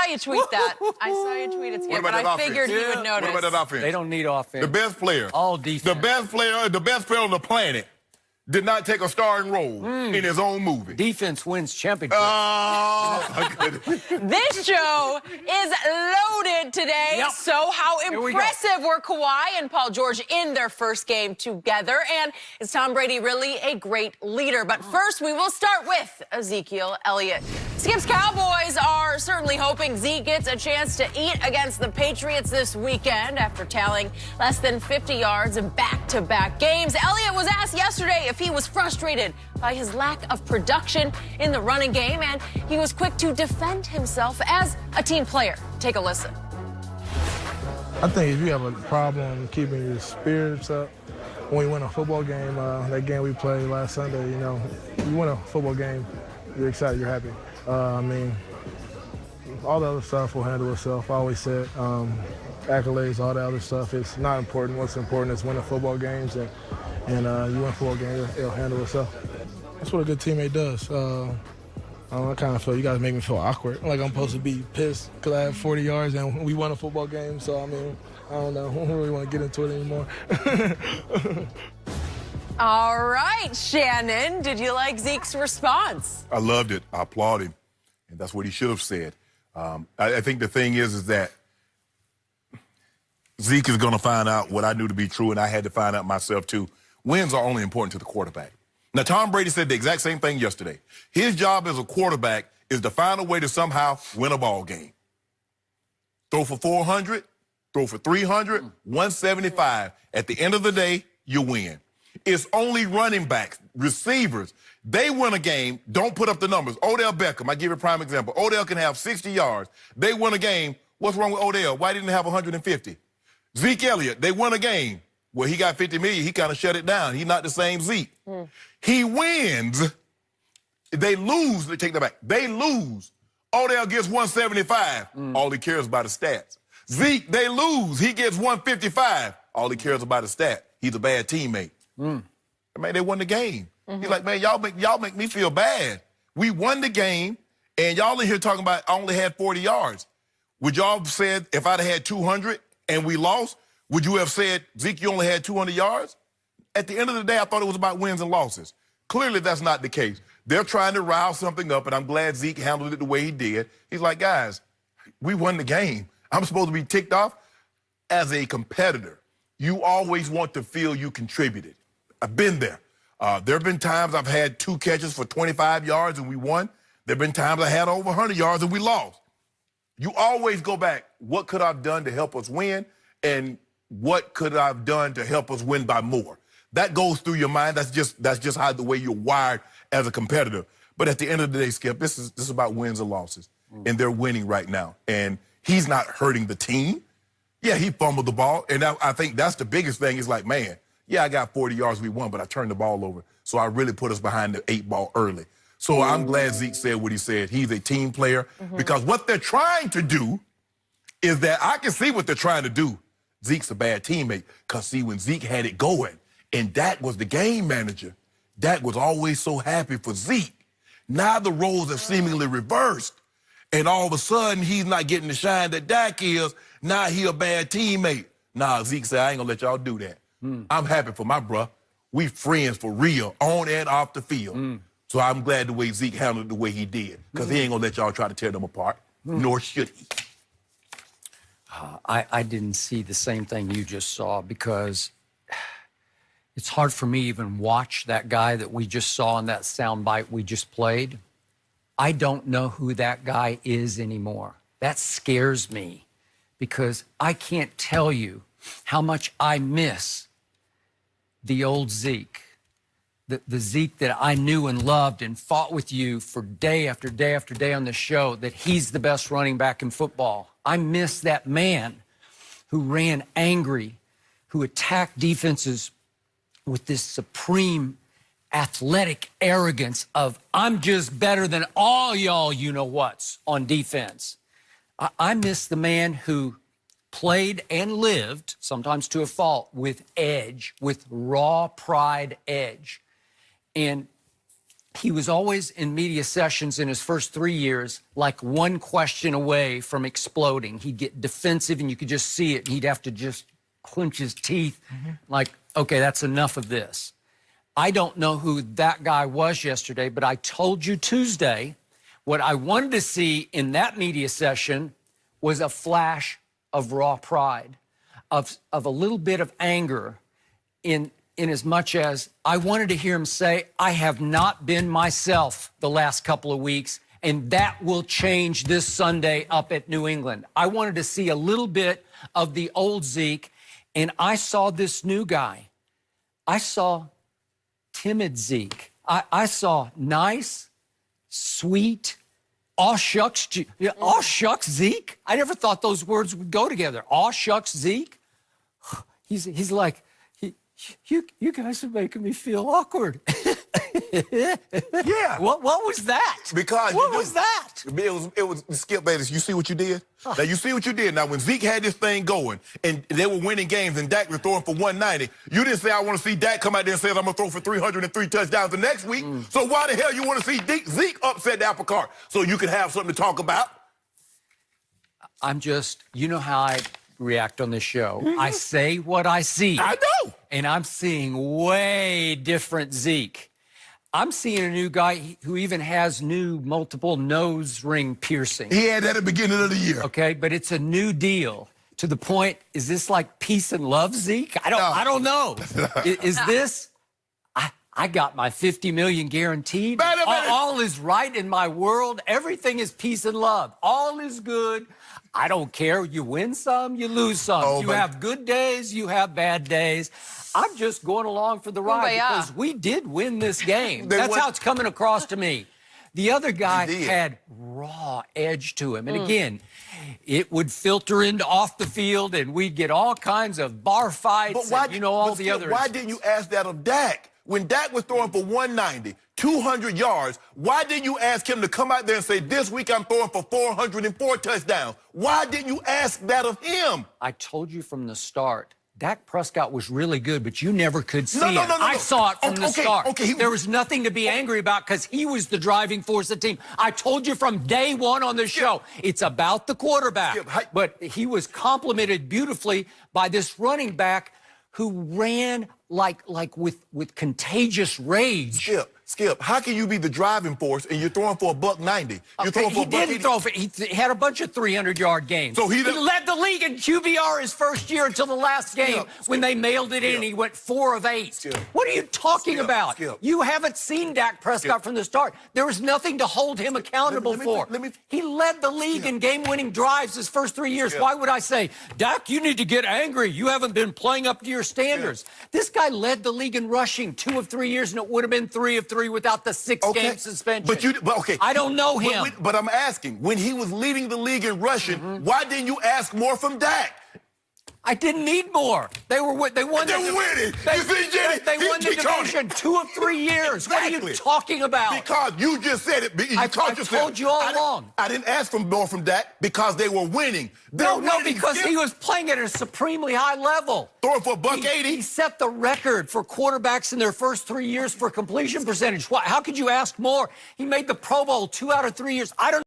you tweet that. I saw you tweet it, Skip, but I figured you would notice. What about that offense? They don't need offense. The best player. All defense. The best player on the planet did not take a starring role in his own movie. Defense wins championships. Oh, my goodness. This show is loaded today. Yep. So how impressive were Kawhi and Paul George in their first game together? And is Tom Brady really a great leader? But first, we will start with Ezekiel Elliott. Skip's Cowboys are certainly hoping Zeke gets a chance to eat against the Patriots this weekend after tallying less than 50 yards in back-to-back games. Elliott was asked yesterday if he was frustrated by his lack of production in the running game, and he was quick to defend himself as a team player. Take a listen. I think if you have a problem keeping your spirits up, when we win a football game, that game we played last Sunday, you know, you win a football game, you're excited, you're happy. I mean, all the other stuff will handle itself. I always said accolades, all the other stuff, it's not important. What's important is winning football games, and you win football games, it'll handle itself. That's what a good teammate does. I kind of feel you guys make me feel awkward, like I'm supposed to be pissed because I have 40 yards and we won a football game. So, I mean, I don't know. I don't really want to get into it anymore. All right, Shannon, did you like Zeke's response? I loved it. I applaud him. And that's what he should have said. I think the thing is that Zeke is going to find out what I knew to be true, and I had to find out myself, too. Wins are only important to the quarterback. Now, Tom Brady said the exact same thing yesterday. His job as a quarterback is to find a way to somehow win a ball game. Throw for 400, throw for 300, 175. At the end of the day, you win. It's only running backs, receivers. They win a game, don't put up the numbers. Odell Beckham, I give you a prime example. Odell can have 60 yards. They win a game. What's wrong with Odell? Why didn't he have 150? Zeke Elliott, they won a game. Well, he got 50 million. He kind of shut it down. He's not the same Zeke. He wins. They lose. They take that back. They lose. Odell gets 175. All he cares about is stats. Zeke, they lose. He gets 155. All he cares about is stat. He's a bad teammate. Man, they won the game. He's like, man, y'all make me feel bad. We won the game, and y'all in here talking about I only had 40 yards. Would y'all have said if I'd have had 200 and we lost, would you have said, Zeke, you only had 200 yards? At the end of the day, I thought it was about wins and losses. Clearly, that's not the case. They're trying to rile something up, and I'm glad Zeke handled it the way he did. He's like, guys, we won the game. I'm supposed to be ticked off. As a competitor, you always want to feel you contributed. I've been there. There have been times I've had 2 catches for 25 yards and we won. There have been times I had over 100 yards and we lost. You always go back, what could I have done to help us win? And what could I have done to help us win by more? That goes through your mind. That's just how the way you're wired as a competitor. But at the end of the day, Skip, this is about wins and losses. And they're winning right now. And he's not hurting the team. Yeah, he fumbled the ball. And I think that's the biggest thing is like, man, yeah, I got 40 yards, we won, but I turned the ball over. So I really put us behind the 8 ball early. So I'm glad Zeke said what he said. He's a team player. Because what they're trying to do is that I can see what they're trying to do. Zeke's a bad teammate. Because, see, when Zeke had it going, and Dak was the game manager, Dak was always so happy for Zeke. Now the roles have seemingly reversed. And all of a sudden, he's not getting the shine that Dak is. Now he a bad teammate. Nah, Zeke said, I ain't gonna let y'all do that. I'm happy for my bruh. We friends for real, on and off the field. So I'm glad the way Zeke handled it the way he did. Because he ain't gonna let y'all try to tear them apart. Nor should he. I didn't see the same thing you just saw because it's hard for me to even watch that guy that we just saw in that soundbite we just played. I don't know who that guy is anymore. That scares me because I can't tell you how much I miss the old Zeke, the Zeke that I knew and loved and fought with you for day after day after day on the show, that he's the best running back in football. I miss that man who ran angry, who attacked defenses with this supreme athletic arrogance of, I'm just better than all y'all you-know-whats on defense. I miss the man who played and lived, sometimes to a fault, with edge, with raw pride edge. And he was always in media sessions in his first 3 years, like one question away from exploding. He'd get defensive and you could just see it. He'd have to just clench his teeth like, okay, that's enough of this. I don't know who that guy was yesterday, but I told you Tuesday what I wanted to see in that media session was a flash of raw pride, of a little bit of anger in as much as I wanted to hear him say, I have not been myself the last couple of weeks, and that will change this Sunday up at New England. I wanted to see a little bit of the old Zeke, and I saw this new guy. I saw timid Zeke. I saw nice, sweet, aw shucks, aw shucks Zeke. I never thought those words would go together. Aw shucks Zeke. He's like, you guys are making me feel awkward. Yeah. What was that? Because what was that? It was Skip Bayless. You see what you did? Now you see what you did. Now when Zeke had this thing going and they were winning games and Dak was throwing for 190, you didn't say I want to see Dak come out there and say I'm gonna throw for 303 touchdowns the next week. So why the hell you want to see Zeke upset the apple cart so you can have something to talk about? I'm just, you know how I react on this show. I say what I see. I know. And I'm seeing way different Zeke. I'm seeing a new guy who even has new multiple nose ring piercing. He had that at the beginning of the year. Okay, but it's a new deal. To the point, is this like peace and love, Zeke? I don't know. Is this? I got my $50 million guaranteed. All is right in my world. Everything is peace and love. All is good. I don't care. You win some, you lose some. You have good days, you have bad days. I'm just going along for the ride because we did win this game. That's how it's coming across to me. The other guy had raw edge to him. And again, it would filter into off the field and we'd get all kinds of bar fights and, all the others. Why didn't you ask that of Dak? When Dak was throwing for 190, 200 yards, why didn't you ask him to come out there and say, this week I'm throwing for 404 touchdowns? Why didn't you ask that of him? I told you from the start, Dak Prescott was really good, but you never could see it. No. I saw it from the start. There was nothing to be angry about because he was the driving force of the team. I told you from day one on the show, it's about the quarterback. But he was complimented beautifully by this running back who ran like with contagious rage. Skip, how can you be the driving force and you're throwing for $190? You're throwing for he didn't throw for. He had a bunch of 300-yard games. So he led the league in QBR his first year until the last game when they mailed it in. And he went 4 of 8. What are you talking about? You haven't seen Dak Prescott from the start. There was nothing to hold him accountable for. He led the league in game-winning drives his first 3 years. Why would I say, Dak, you need to get angry? You haven't been playing up to your standards. This guy led the league in rushing 2 of 3 years, and it would have been 3 of 3 without the 6-game suspension. I don't know him. But I'm asking, when he was leading the league in rushing, why didn't you ask more from Dak? I didn't need more. They won. They're winning. They won the division 2 of 3 years. Exactly. What are you talking about? Because you just said it. I told you all along. I didn't ask for more from Dak because they were winning. No, because he was playing at a supremely high level. Throwing for $180. He set the record for quarterbacks in their first 3 years for completion percentage. How could you ask more? He made the Pro Bowl 2 out of 3 years. I don't